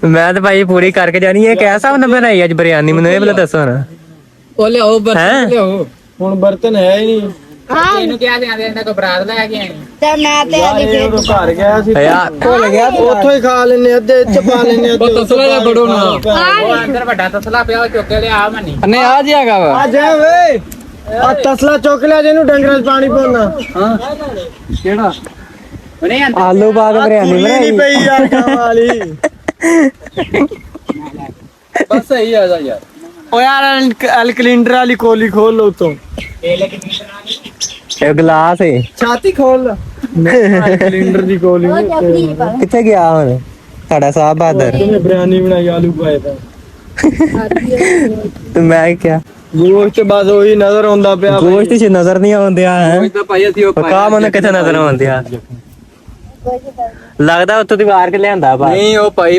ਮੈਂ ਤਾਂ ਭਾਈ ਪੂਰੀ ਕਰਕੇ ਜਾਣੀ ਹੈ। ਕਿਆ ਹਿਸਾਬ ਨਾਲ ਬਣਾਈ ਅੱਜ ਬਿਰਿਆਨੀ, ਮੈਨੂੰ ਇਹ ਪਹਿਲਾਂ ਦੱਸੋ ਨਾ। ਉਹ ਲਿਆਓ ਬਰਤਨ ਲਿਆਓ। ਹੁਣ ਬਰਤਨ ਹੈ ਹੀ ਨਹੀਂ। ਇਹਨੂੰ ਕਿਹਾ ਸੀ ਆਂਦੇ ਇਹਨਾਂ ਕੋ ਬਰਾਤ ਲੈ ਕੇ ਆਏ। ਤੇ ਮੈਂ ਤੇ ਯਾਰ ਇਹ ਉਦੋਂ ਘਰ ਗਿਆ ਸੀ, ਯਾਰ ਭੁੱਲ ਗਿਆ। ਉੱਥੋਂ ਹੀ ਖਾ ਲੈਨੇ, ਅੱਧੇ ਚ ਪਾ ਲੈਨੇ। ਉਹ ਤਸਲਾ ਜਿਹਾ ਬੜੋ ਨਾ। ਹਾਂ ਅੰਦਰ ਵੱਡਾ ਤਸਲਾ ਪਿਆ, ਚੁੱਕ ਕੇ ਲਿਆ ਮਨੀ। ਨਹੀਂ ਆ ਜੀ ਹੈਗਾ ਵਾ। ਆ ਜਾ ਵੇ, ਆ ਤਸਲਾ ਚੁੱਕ ਲਿਆ ਜਿਹਨੂੰ ਡੰਗਰਾਂ 'ਚ ਪਾਣੀ ਪਾਉਣਾ। ਹਾਂ ਕਿਹੜਾ? ਉਹਨੇ ਅੰਦਰ ਆਲੂ ਪਾ ਕੇ ਬਿਰਿਆਨੀ ਨਹੀਂ ਬਣਾਈ। ਪਈ ਯਾਰ ਗਾਂ ਵਾਲੀ। ਬਸ ਸਹੀ ਆ ਜਾ ਯਾਰ। ਓ ਯਾਰ ਅਲ ਕਲਿੰਡਰ ਵਾਲੀ ਕੋਲੀ ਖੋਲ ਲੋ ਉਤੋਂ। ਇਹ ਗਲਾਸ ਹੈ। ਛਾਤੀ ਖੋਲ। ਨਹੀਂ ਕਲਿੰਡਰ ਦੀ ਕੋਲੀ ਉਹ ਜੱਫੀ ਪਾ ਕਿੱਥੇ ਗਿਆ ਹੁਣ ਸਾਡਾ ਸਾਹਿਬ ਬਹਾਦਰ? ਉਹਨੇ ਬਿਰਿਆਨੀ ਬਣਾਈ, ਆਲੂ ਪਾਏ ਤਾਂ। ਤੇ ਮੈਂ ਕਿਹਾ ਗੋਸ਼ਤ ਬਸ ਉਹੀ ਨਜ਼ਰ ਆਉਂਦਾ ਪਿਆ। ਗੋਸ਼ਤ ਚ ਨਜ਼ਰ ਨਹੀਂ ਆਉਂਦਿਆ ਹੈ। ਉਹ ਤਾਂ ਭਾਈ ਅਸੀਂ ਉਹ ਪਕਾ ਮਨ ਕਿੱਥੇ ਨਜ਼ਰ ਆਉਂਦਿਆ? ਲੱਗਦਾ ਉੱਥੋਂ ਦੀ ਵਾਰ ਕੇ ਲਿਆਂਦਾ ਬਾ। ਨਹੀਂ ਉਹ ਭਾਈ